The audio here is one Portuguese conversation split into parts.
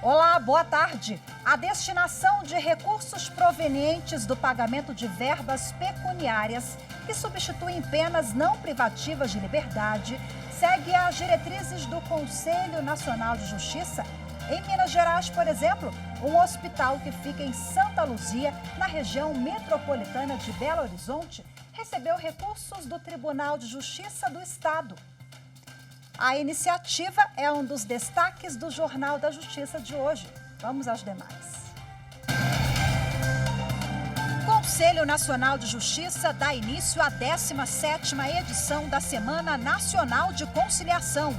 Olá, boa tarde. A destinação de recursos provenientes do pagamento de verbas pecuniárias que substituem penas não privativas de liberdade segue as diretrizes do Conselho Nacional de Justiça. Em Minas Gerais, por exemplo, um hospital que fica em Santa Luzia, na região metropolitana de Belo Horizonte, recebeu recursos do Tribunal de Justiça do Estado. A iniciativa é um dos destaques do Jornal da Justiça de hoje. Vamos aos demais. O Conselho Nacional de Justiça dá início à 17ª edição da Semana Nacional de Conciliação.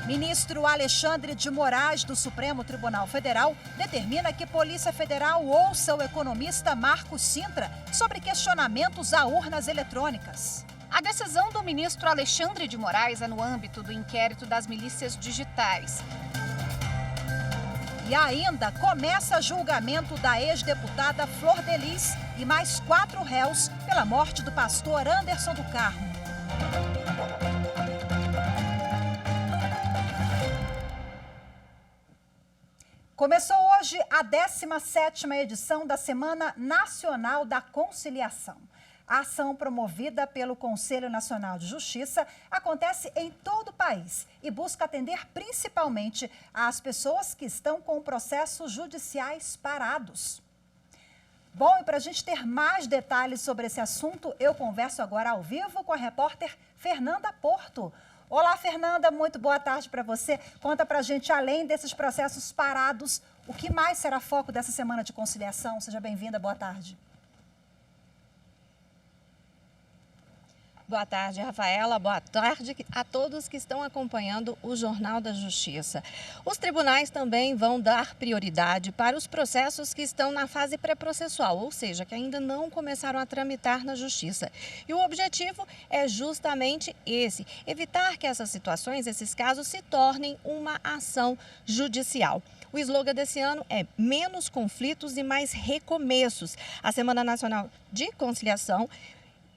Ministro Alexandre de Moraes, do Supremo Tribunal Federal, determina que Polícia Federal ouça o economista Marcos Cintra sobre questionamentos a urnas eletrônicas. A decisão do ministro Alexandre de Moraes é no âmbito do inquérito das milícias digitais. E ainda começa julgamento da ex-deputada Flor de Lis e mais 4 réus pela morte do pastor Anderson do Carmo. Começou hoje a 17ª edição da Semana Nacional da Conciliação. A ação promovida pelo Conselho Nacional de Justiça acontece em todo o país e busca atender principalmente as pessoas que estão com processos judiciais parados. Bom, e para a gente ter mais detalhes sobre esse assunto, eu converso agora ao vivo com a repórter Fernanda Porto. Olá, Fernanda, muito boa tarde para você. Conta para a gente, além desses processos parados, o que mais será foco dessa semana de conciliação? Seja bem-vinda, boa tarde. Boa tarde, Rafaela. Boa tarde a todos que estão acompanhando o Jornal da Justiça. Os tribunais também vão dar prioridade para os processos que estão na fase pré-processual, ou seja, que ainda não começaram a tramitar na Justiça. E o objetivo é justamente esse, evitar que essas situações, esses casos, se tornem uma ação judicial. O slogan desse ano é menos conflitos e mais recomeços. A Semana Nacional de Conciliação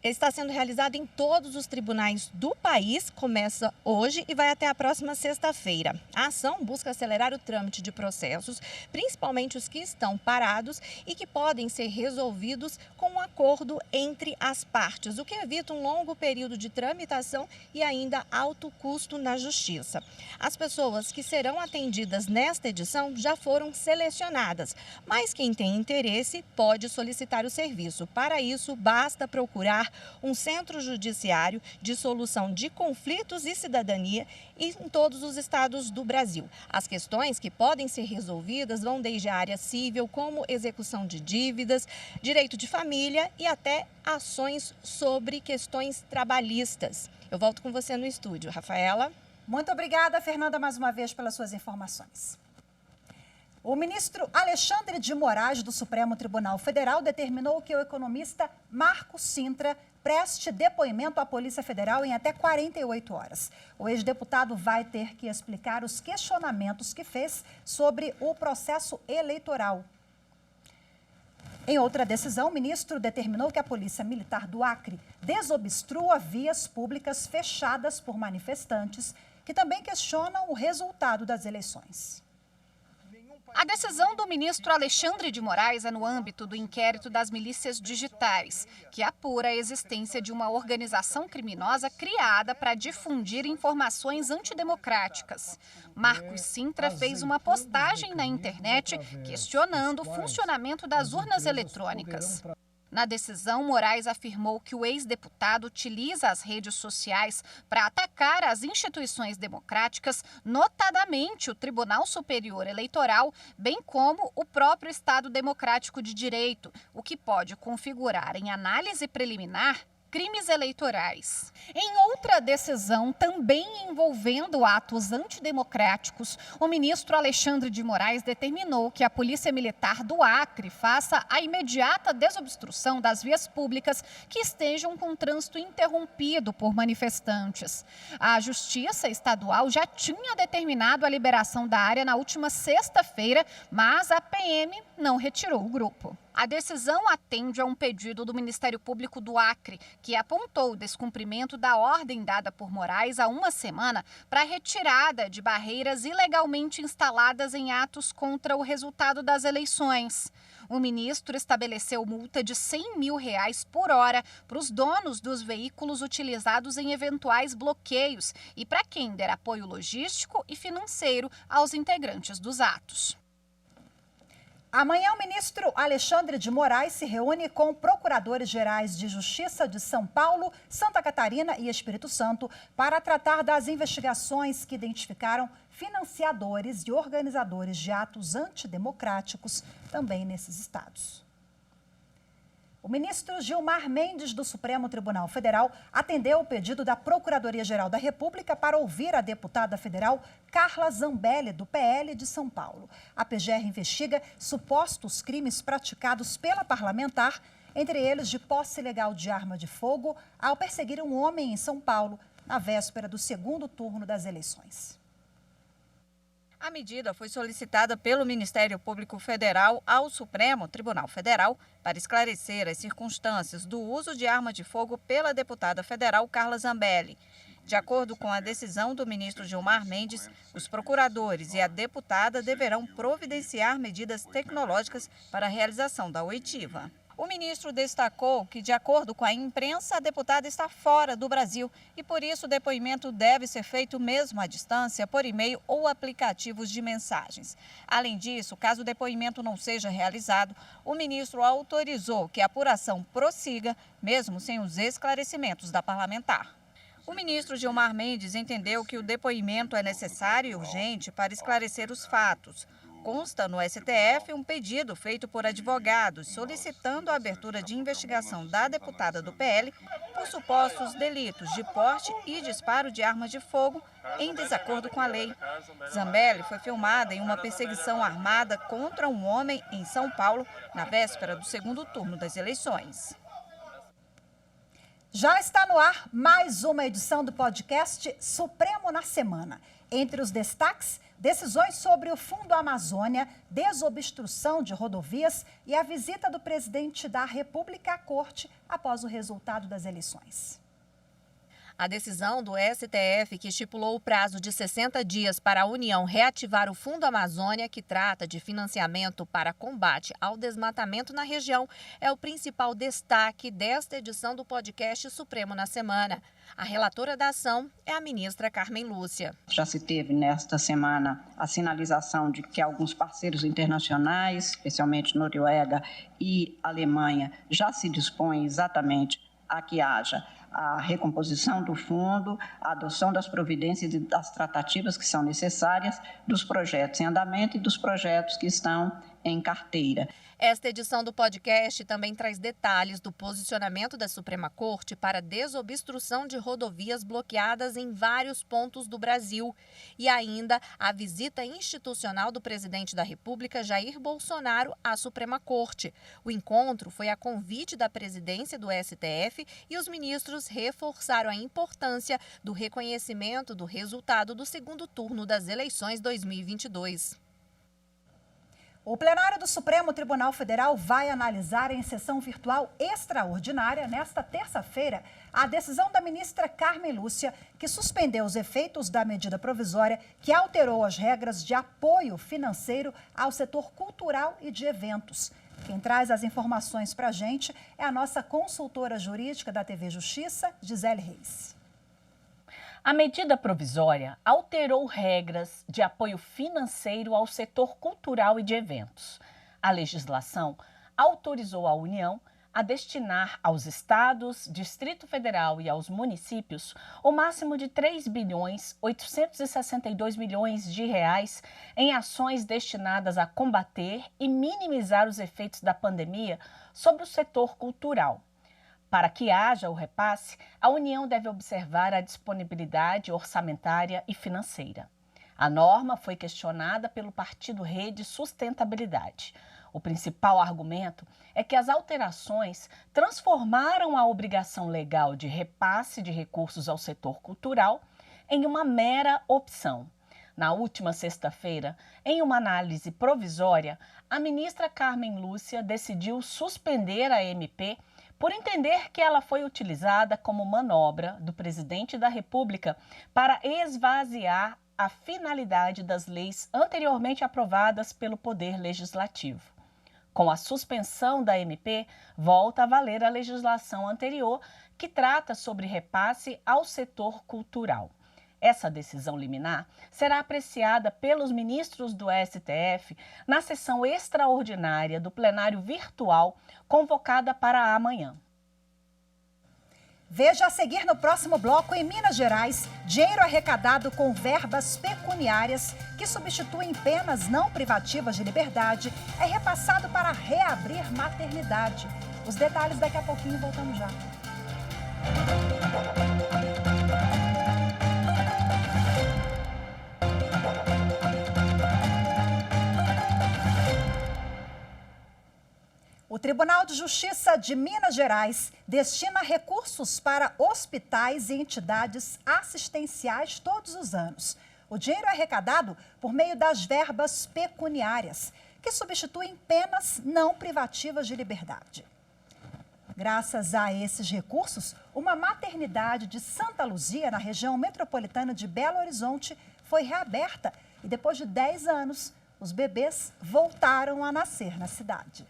está sendo realizado em todos os tribunais do país, começa hoje e vai até a próxima sexta-feira. A ação busca acelerar o trâmite de processos, principalmente os que estão parados e que podem ser resolvidos com um acordo entre as partes, o que evita um longo período de tramitação e ainda alto custo na justiça. As pessoas que serão atendidas nesta edição já foram selecionadas, mas quem tem interesse pode solicitar o serviço. Para isso, basta procurar um centro judiciário de solução de conflitos e cidadania em todos os estados do Brasil. As questões que podem ser resolvidas vão desde a área civil, como execução de dívidas, direito de família e até ações sobre questões trabalhistas. Eu volto com você no estúdio, Rafaela. Muito obrigada, Fernanda, mais uma vez pelas suas informações. O ministro Alexandre de Moraes, do Supremo Tribunal Federal, determinou que o economista Marcos Cintra preste depoimento à Polícia Federal em até 48 horas. O ex-deputado vai ter que explicar os questionamentos que fez sobre o processo eleitoral. Em outra decisão, o ministro determinou que a Polícia Militar do Acre desobstrua vias públicas fechadas por manifestantes que também questionam o resultado das eleições. A decisão do ministro Alexandre de Moraes é no âmbito do inquérito das milícias digitais, que apura a existência de uma organização criminosa criada para difundir informações antidemocráticas. Marcos Cintra fez uma postagem na internet questionando o funcionamento das urnas eletrônicas. Na decisão, Moraes afirmou que o ex-deputado utiliza as redes sociais para atacar as instituições democráticas, notadamente o Tribunal Superior Eleitoral, bem como o próprio Estado Democrático de Direito, o que pode configurar em análise preliminar crimes eleitorais. Em outra decisão, também envolvendo atos antidemocráticos, o ministro Alexandre de Moraes determinou que a Polícia Militar do Acre faça a imediata desobstrução das vias públicas que estejam com trânsito interrompido por manifestantes. A Justiça Estadual já tinha determinado a liberação da área na última sexta-feira, mas a PM não retirou o grupo. A decisão atende a um pedido do Ministério Público do Acre, que apontou o descumprimento da ordem dada por Moraes há uma semana para a retirada de barreiras ilegalmente instaladas em atos contra o resultado das eleições. O ministro estabeleceu multa de R$100 mil por hora para os donos dos veículos utilizados em eventuais bloqueios e para quem der apoio logístico e financeiro aos integrantes dos atos. Amanhã, o ministro Alexandre de Moraes se reúne com procuradores-gerais de Justiça de São Paulo, Santa Catarina e Espírito Santo para tratar das investigações que identificaram financiadores e organizadores de atos antidemocráticos também nesses estados. O ministro Gilmar Mendes, do Supremo Tribunal Federal, atendeu o pedido da Procuradoria-Geral da República para ouvir a deputada federal Carla Zambelli, do PL de São Paulo. A PGR investiga supostos crimes praticados pela parlamentar, entre eles de posse ilegal de arma de fogo, ao perseguir um homem em São Paulo, na véspera do segundo turno das eleições. A medida foi solicitada pelo Ministério Público Federal ao Supremo Tribunal Federal para esclarecer as circunstâncias do uso de arma de fogo pela deputada federal Carla Zambelli. De acordo com a decisão do ministro Gilmar Mendes, os procuradores e a deputada deverão providenciar medidas tecnológicas para a realização da oitiva. O ministro destacou que, de acordo com a imprensa, a deputada está fora do Brasil e, por isso, o depoimento deve ser feito mesmo à distância, por e-mail ou aplicativos de mensagens. Além disso, caso o depoimento não seja realizado, o ministro autorizou que a apuração prossiga, mesmo sem os esclarecimentos da parlamentar. O ministro Gilmar Mendes entendeu que o depoimento é necessário e urgente para esclarecer os fatos. Consta no STF um pedido feito por advogados solicitando a abertura de investigação da deputada do PL por supostos delitos de porte e disparo de arma de fogo em desacordo com a lei. Zambelli foi filmada em uma perseguição armada contra um homem em São Paulo na véspera do segundo turno das eleições. Já está no ar mais uma edição do podcast Supremo na Semana. Entre os destaques, decisões sobre o Fundo Amazônia, desobstrução de rodovias e a visita do presidente da República à Corte após o resultado das eleições. A decisão do STF, que estipulou o prazo de 60 dias para a União reativar o Fundo Amazônia, que trata de financiamento para combate ao desmatamento na região, é o principal destaque desta edição do podcast Supremo na Semana. A relatora da ação é a ministra Carmen Lúcia. Já se teve nesta semana a sinalização de que alguns parceiros internacionais, especialmente Noruega e Alemanha, já se dispõem exatamente a que haja a recomposição do fundo, a adoção das providências e das tratativas que são necessárias, dos projetos em andamento e dos projetos que estão em carteira. Esta edição do podcast também traz detalhes do posicionamento da Suprema Corte para a desobstrução de rodovias bloqueadas em vários pontos do Brasil e ainda a visita institucional do presidente da República, Jair Bolsonaro, à Suprema Corte. O encontro foi a convite da presidência do STF e os ministros reforçaram a importância do reconhecimento do resultado do segundo turno das eleições 2022. O plenário do Supremo Tribunal Federal vai analisar em sessão virtual extraordinária, nesta terça-feira, a decisão da ministra Carmen Lúcia, que suspendeu os efeitos da medida provisória que alterou as regras de apoio financeiro ao setor cultural e de eventos. Quem traz as informações para a gente é a nossa consultora jurídica da TV Justiça, Gisele Reis. A medida provisória alterou regras de apoio financeiro ao setor cultural e de eventos. A legislação autorizou a União a destinar aos estados, Distrito Federal e aos municípios o máximo de 3.862 bilhões de reais em ações destinadas a combater e minimizar os efeitos da pandemia sobre o setor cultural. Para que haja o repasse, a União deve observar a disponibilidade orçamentária e financeira. A norma foi questionada pelo Partido Rede Sustentabilidade. O principal argumento é que as alterações transformaram a obrigação legal de repasse de recursos ao setor cultural em uma mera opção. Na última sexta-feira, em uma análise provisória, a ministra Carmen Lúcia decidiu suspender a MP por entender que ela foi utilizada como manobra do presidente da República para esvaziar a finalidade das leis anteriormente aprovadas pelo Poder Legislativo. Com a suspensão da MP, volta a valer a legislação anterior, que trata sobre repasse ao setor cultural. Essa decisão liminar será apreciada pelos ministros do STF na sessão extraordinária do plenário virtual convocada para amanhã. Veja a seguir no próximo bloco. Em Minas Gerais, dinheiro arrecadado com verbas pecuniárias que substituem penas não privativas de liberdade é repassado para reabrir maternidade. Os detalhes daqui a pouquinho, voltamos já. O Tribunal de Justiça de Minas Gerais destina recursos para hospitais e entidades assistenciais todos os anos. O dinheiro é arrecadado por meio das verbas pecuniárias, que substituem penas não privativas de liberdade. Graças a esses recursos, uma maternidade de Santa Luzia, na região metropolitana de Belo Horizonte, foi reaberta e depois de 10 anos, os bebês voltaram a nascer na cidade.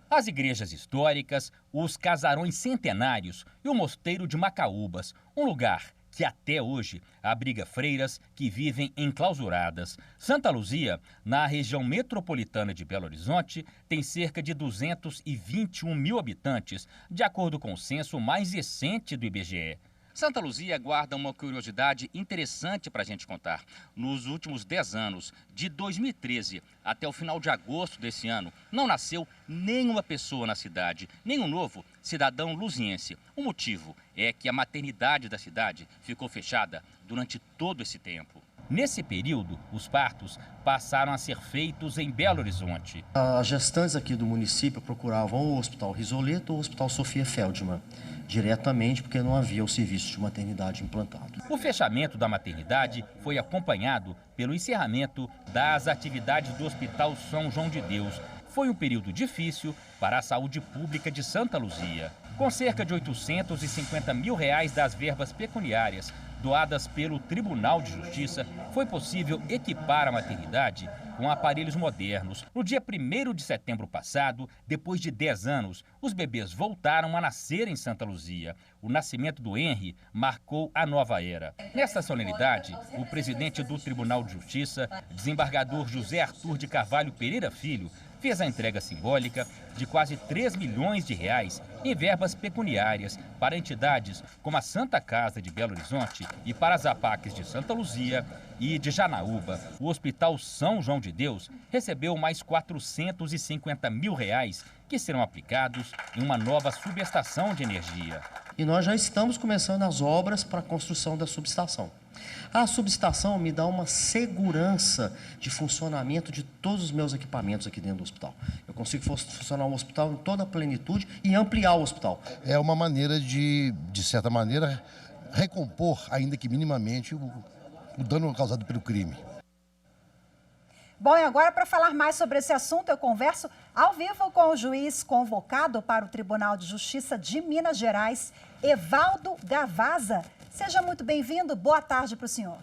As igrejas históricas, os casarões centenários e o mosteiro de Macaúbas, um lugar que até hoje abriga freiras que vivem enclausuradas. Santa Luzia, na região metropolitana de Belo Horizonte, tem cerca de 221 mil habitantes, de acordo com o censo mais recente do IBGE. Santa Luzia guarda uma curiosidade interessante para a gente contar. Nos últimos 10 anos, de 2013 até o final de agosto desse ano, não nasceu nenhuma pessoa na cidade, nenhum novo cidadão luziense. O motivo é que a maternidade da cidade ficou fechada durante todo esse tempo. Nesse período, os partos passaram a ser feitos em Belo Horizonte. As gestantes aqui do município procuravam o Hospital Risoleto ou o Hospital Sofia Feldman, diretamente porque não havia o serviço de maternidade implantado. O fechamento da maternidade foi acompanhado pelo encerramento das atividades do Hospital São João de Deus. Foi um período difícil para a saúde pública de Santa Luzia. Com cerca de R$850 mil das verbas pecuniárias doadas pelo Tribunal de Justiça, foi possível equipar a maternidade com aparelhos modernos. No dia 1º de setembro passado, depois de 10 anos, os bebês voltaram a nascer em Santa Luzia. O nascimento do Henry marcou a nova era. Nesta solenidade, o presidente do Tribunal de Justiça, desembargador José Arthur de Carvalho Pereira Filho, fez a entrega simbólica de quase R$3 milhões em verbas pecuniárias para entidades como a Santa Casa de Belo Horizonte e para as APACs de Santa Luzia e de Janaúba. O Hospital São João de Deus recebeu mais R$450 mil que serão aplicados em uma nova subestação de energia. E nós já estamos começando as obras para a construção da subestação. A subestação me dá uma segurança de funcionamento de todos os meus equipamentos aqui dentro do hospital. Eu consigo funcionar um hospital em toda a plenitude e ampliar o hospital. É uma maneira de certa maneira, recompor, ainda que minimamente, o dano causado pelo crime. Bom, e agora para falar mais sobre esse assunto, eu converso ao vivo com o juiz convocado para o Tribunal de Justiça de Minas Gerais, Evaldo Gavaza. Seja muito bem-vindo. Boa tarde para o senhor.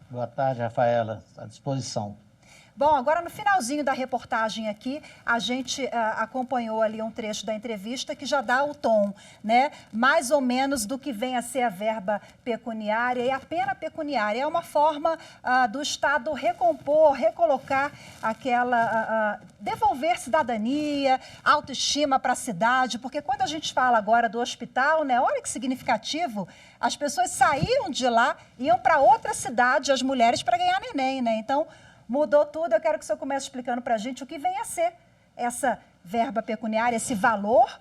Boa tarde, Rafaela. À disposição. Bom, agora no finalzinho da reportagem aqui, a gente acompanhou ali um trecho da entrevista que já dá o tom, né? Mais ou menos do que vem a ser a verba pecuniária. E a pena pecuniária é uma forma do Estado recompor, recolocar aquela... devolver cidadania, autoestima para a cidade, porque quando a gente fala agora do hospital, né? Olha que significativo, as pessoas saíam de lá, iam para outra cidade, as mulheres, para ganhar neném, né? Então... mudou tudo. Eu quero que o senhor comece explicando para a gente o que vem a ser essa verba pecuniária, esse valor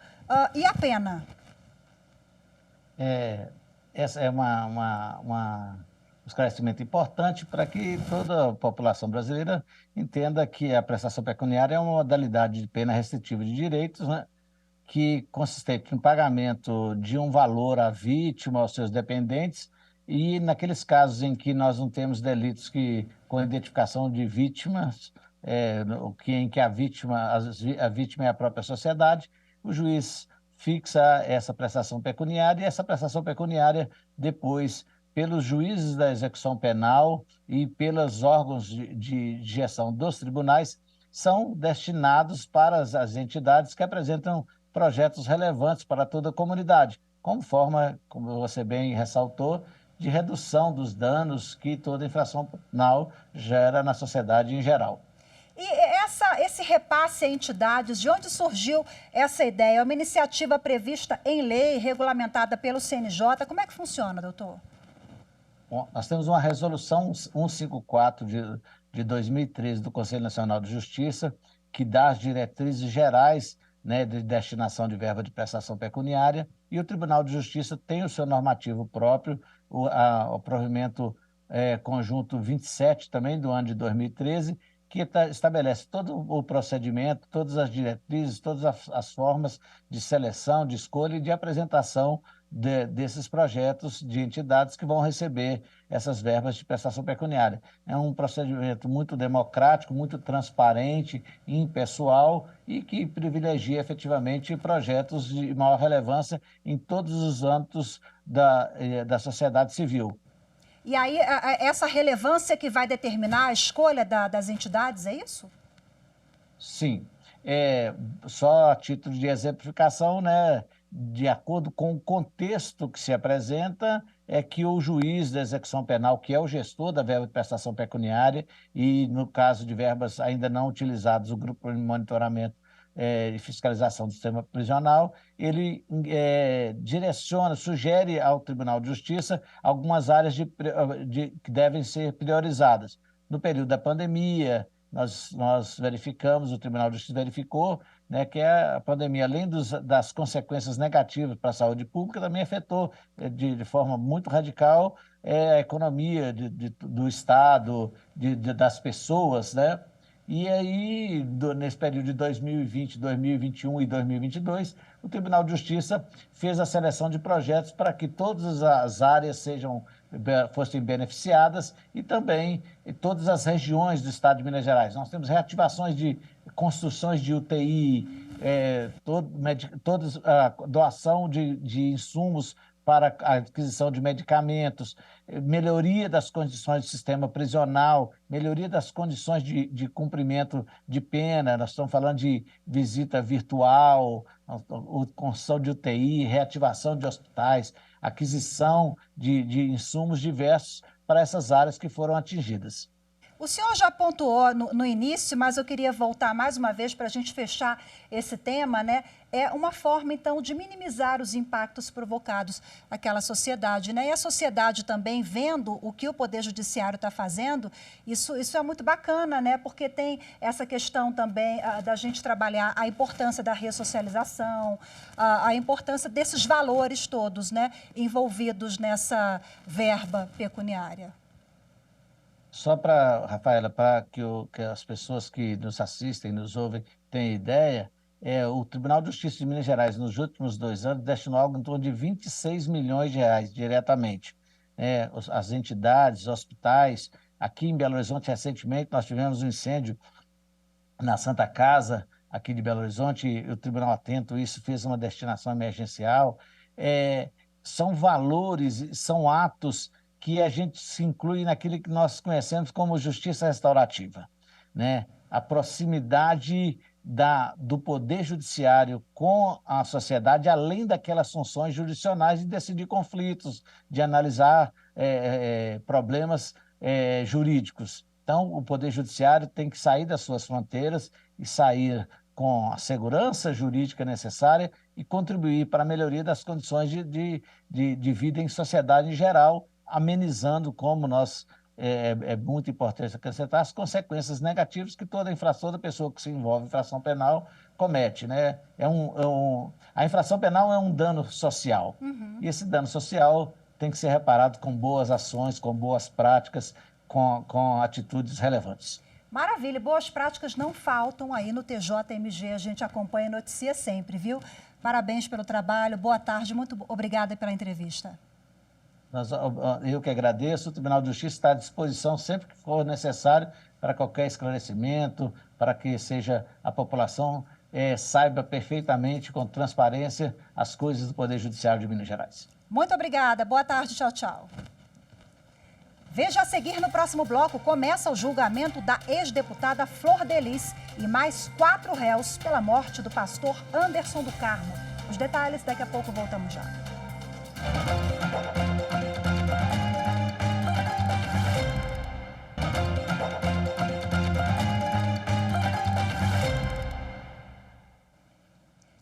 e a pena. Essa é um esclarecimento importante para que toda a população brasileira entenda que a prestação pecuniária é uma modalidade de pena restritiva de direitos, né, que consiste em pagamento de um valor à vítima, aos seus dependentes, E naqueles casos em que nós não temos delitos com identificação de vítimas, em que a vítima é a própria sociedade, o juiz fixa essa prestação pecuniária, e essa prestação pecuniária depois, pelos juízes da execução penal e pelos órgãos de gestão dos tribunais, são destinados para as entidades que apresentam projetos relevantes para toda a comunidade, como forma, como você bem ressaltou, de redução dos danos que toda infração penal gera na sociedade em geral. E esse repasse a entidades, de onde surgiu essa ideia? É uma iniciativa prevista em lei, regulamentada pelo CNJ. Como é que funciona, doutor? Bom, nós temos uma resolução 154 de 2013 do Conselho Nacional de Justiça, que dá as diretrizes gerais, né, de destinação de verba de prestação pecuniária, e o Tribunal de Justiça tem o seu normativo próprio, o provimento conjunto 27 também do ano de 2013, que estabelece todo o procedimento, todas as diretrizes, todas as formas de seleção, de escolha e de apresentação desses projetos de entidades que vão receber essas verbas de prestação pecuniária. É um procedimento muito democrático, muito transparente, impessoal e que privilegia efetivamente projetos de maior relevância em todos os âmbitos da sociedade civil. E aí, essa relevância que vai determinar a escolha das entidades, é isso? Sim. Só a título de exemplificação, né, de acordo com o contexto que se apresenta, é que o juiz da execução penal, que é o gestor da verba de prestação pecuniária, e no caso de verbas ainda não utilizadas, o grupo de monitoramento e fiscalização do sistema prisional, ele direciona, sugere ao Tribunal de Justiça algumas áreas que devem ser priorizadas. No período da pandemia, nós verificamos, o Tribunal de Justiça verificou, né, que a pandemia, além das consequências negativas para a saúde pública, também afetou de forma muito radical a economia do Estado, das pessoas, né? E aí, nesse período de 2020, 2021 e 2022, o Tribunal de Justiça fez a seleção de projetos para que todas as áreas fossem beneficiadas e também todas as regiões do estado de Minas Gerais. Nós temos reativações de construções de UTI, doação de insumos para a aquisição de medicamentos, melhoria das condições do sistema prisional, melhoria das condições de cumprimento de pena. Nós estamos falando de visita virtual, construção de UTI, reativação de hospitais, aquisição de insumos diversos para essas áreas que foram atingidas. O senhor já pontuou no início, mas eu queria voltar mais uma vez para a gente fechar esse tema, né? É uma forma, então, de minimizar os impactos provocados àquela sociedade, né? E a sociedade também vendo o que o Poder Judiciário está fazendo, isso é muito bacana, né? Porque tem essa questão também da gente trabalhar a importância da ressocialização, a importância desses valores todos, né? Envolvidos nessa verba pecuniária. Só para, Rafaela, para que as pessoas que nos assistem, nos ouvem, tenham ideia, o Tribunal de Justiça de Minas Gerais, nos últimos 2 anos, destinou algo em torno de 26 milhões de reais diretamente. As entidades, hospitais, aqui em Belo Horizonte, recentemente, nós tivemos um incêndio na Santa Casa, aqui de Belo Horizonte, e o Tribunal atento, isso fez uma destinação emergencial. São valores, são atos que a gente se inclui naquilo que nós conhecemos como justiça restaurativa, né? A proximidade do Poder Judiciário com a sociedade, além daquelas funções jurisdicionais de decidir conflitos, de analisar problemas jurídicos. Então, o Poder Judiciário tem que sair das suas fronteiras e sair com a segurança jurídica necessária e contribuir para a melhoria das condições de vida em sociedade em geral, amenizando, como é muito importante acrescentar, as consequências negativas que toda pessoa que se envolve em infração penal comete, né? A infração penal é um dano social, e esse dano social tem que ser reparado com boas ações, com boas práticas, com atitudes relevantes. Maravilha, boas práticas não faltam aí no TJMG, a gente acompanha e noticia sempre, viu? Parabéns pelo trabalho, boa tarde, muito obrigada pela entrevista. Eu que agradeço, o Tribunal de Justiça está à disposição sempre que for necessário para qualquer esclarecimento, para que seja a população saiba perfeitamente, com transparência, as coisas do Poder Judiciário de Minas Gerais. Muito obrigada. Boa tarde. Tchau, tchau. Veja a seguir no próximo bloco, começa o julgamento da ex-deputada Flor Delis e mais 4 réus pela morte do pastor Anderson do Carmo. Os detalhes, daqui a pouco voltamos já.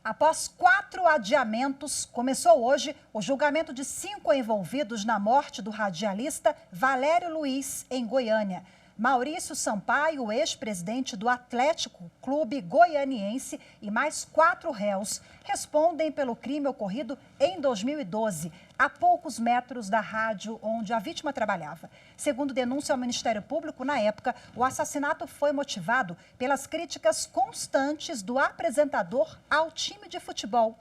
Após 4 adiamentos, começou hoje o julgamento de 5 envolvidos na morte do radialista Valério Luiz, em Goiânia. Maurício Sampaio, ex-presidente do Atlético Clube Goianiense, e mais 4 réus respondem pelo crime ocorrido em 2012, a poucos metros da rádio onde a vítima trabalhava. Segundo denúncia ao Ministério Público, na época, o assassinato foi motivado pelas críticas constantes do apresentador ao time de futebol.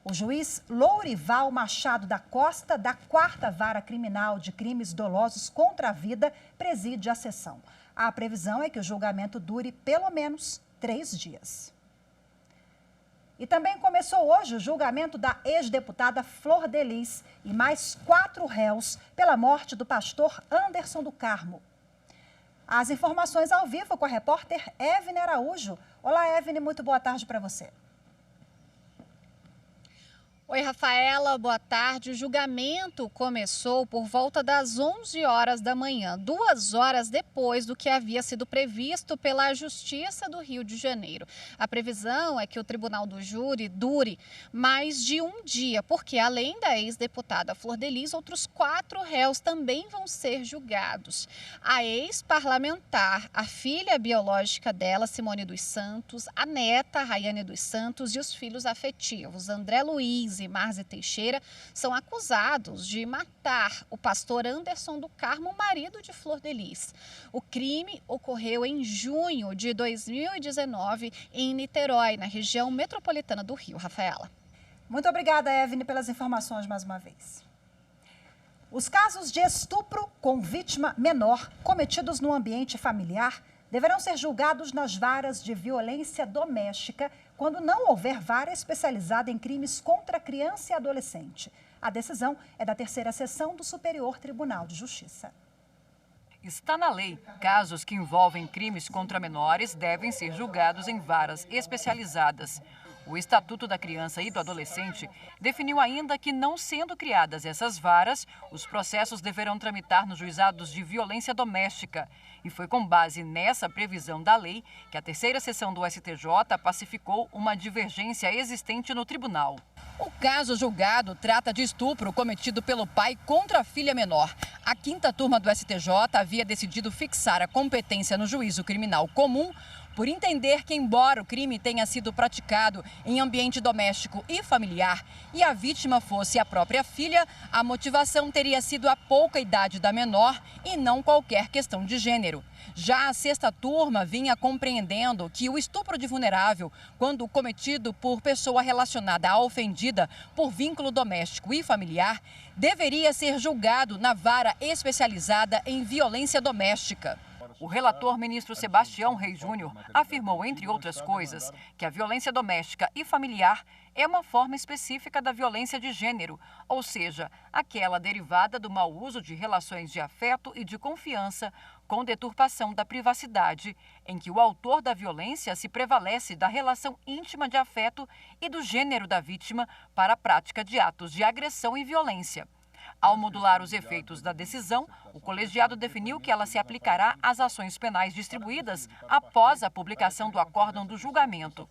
O juiz Lourival Machado da Costa, da 4ª Vara Criminal de Crimes Dolosos contra a Vida, preside a sessão. A previsão é que o julgamento dure pelo menos 3 dias. E também começou hoje o julgamento da ex-deputada Flor Delis e mais 4 réus pela morte do pastor Anderson do Carmo. As informações ao vivo com a repórter Evne Araújo. Olá, Evne, muito boa tarde para você. Oi, Rafaela, boa tarde. O julgamento começou por volta das 11 horas da manhã, 2 horas depois do que havia sido previsto pela Justiça do Rio de Janeiro. A previsão é que o Tribunal do Júri dure mais de um dia, porque além da ex-deputada Flor Delis, outros 4 réus também vão ser julgados. A ex-parlamentar, a filha biológica dela, Simone dos Santos, a neta, Rayane dos Santos, e os filhos afetivos, André Luiz e Marze Teixeira, são acusados de matar o pastor Anderson do Carmo, marido de Flor Delis. O crime ocorreu em junho de 2019 em Niterói, na região metropolitana do Rio. Rafaela. Muito obrigada, Evne, pelas informações mais uma vez. Os casos de estupro com vítima menor cometidos no ambiente familiar deverão ser julgados nas varas de violência doméstica quando não houver vara especializada em crimes contra criança e adolescente. A decisão é da 3ª Seção do Superior Tribunal de Justiça. Está na lei. Casos que envolvem crimes contra menores devem ser julgados em varas especializadas. O Estatuto da Criança e do Adolescente definiu ainda que, não sendo criadas essas varas, os processos deverão tramitar nos juizados de violência doméstica. E foi com base nessa previsão da lei que a 3ª Seção do STJ pacificou uma divergência existente no tribunal. O caso julgado trata de estupro cometido pelo pai contra a filha menor. A 5ª Turma do STJ havia decidido fixar a competência no juízo criminal comum por entender que, embora o crime tenha sido praticado em ambiente doméstico e familiar e a vítima fosse a própria filha, a motivação teria sido a pouca idade da menor e não qualquer questão de gênero. Já a 6ª Turma vinha compreendendo que o estupro de vulnerável, quando cometido por pessoa relacionada à ofendida por vínculo doméstico e familiar, deveria ser julgado na vara especializada em violência doméstica. O relator, ministro Sebastião Reis Júnior, afirmou, entre outras coisas, que a violência doméstica e familiar é uma forma específica da violência de gênero, ou seja, aquela derivada do mau uso de relações de afeto e de confiança com deturpação da privacidade, em que o autor da violência se prevalece da relação íntima de afeto e do gênero da vítima para a prática de atos de agressão e violência. Ao modular os efeitos da decisão, o colegiado definiu que ela se aplicará às ações penais distribuídas após a publicação do acórdão do julgamento.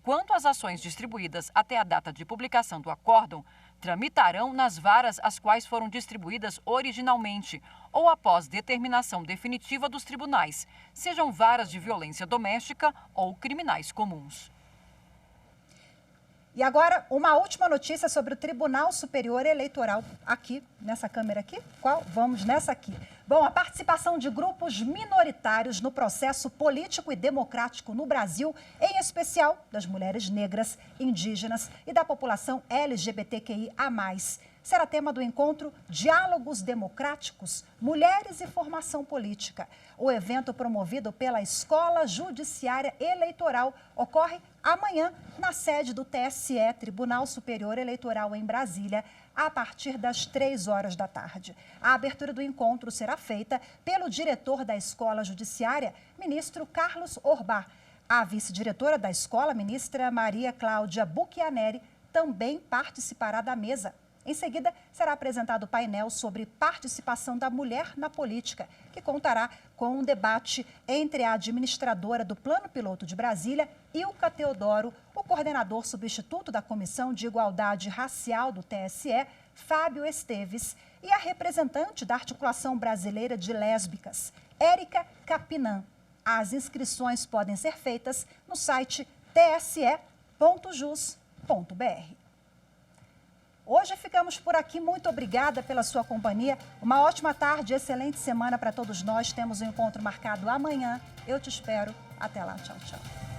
Quanto às ações distribuídas até a data de publicação do acórdão, tramitarão nas varas às quais foram distribuídas originalmente ou após determinação definitiva dos tribunais, sejam varas de violência doméstica ou criminais comuns. E agora, uma última notícia sobre o Tribunal Superior Eleitoral. Aqui, nessa câmera aqui. Qual? Vamos nessa aqui. Bom, a participação de grupos minoritários no processo político e democrático no Brasil, em especial das mulheres negras, indígenas e da população LGBTQIA+, será tema do encontro Diálogos Democráticos, Mulheres e Formação Política. O evento, promovido pela Escola Judiciária Eleitoral, ocorre amanhã na sede do TSE, Tribunal Superior Eleitoral em Brasília, a partir das 3 horas da tarde. A abertura do encontro será feita pelo diretor da Escola Judiciária, ministro Carlos Orbach. A vice-diretora da escola, ministra Maria Cláudia Buchianeri, também participará da mesa. Em seguida, será apresentado o painel sobre participação da mulher na política, que contará com um debate entre a administradora do Plano Piloto de Brasília, Ilka Teodoro, o coordenador substituto da Comissão de Igualdade Racial do TSE, Fábio Esteves, e a representante da Articulação Brasileira de Lésbicas, Érica Capinan. As inscrições podem ser feitas no site tse.jus.br. Hoje ficamos por aqui. Muito obrigada pela sua companhia. Uma ótima tarde, excelente semana para todos nós. Temos um encontro marcado amanhã. Eu te espero. Até lá. Tchau, tchau.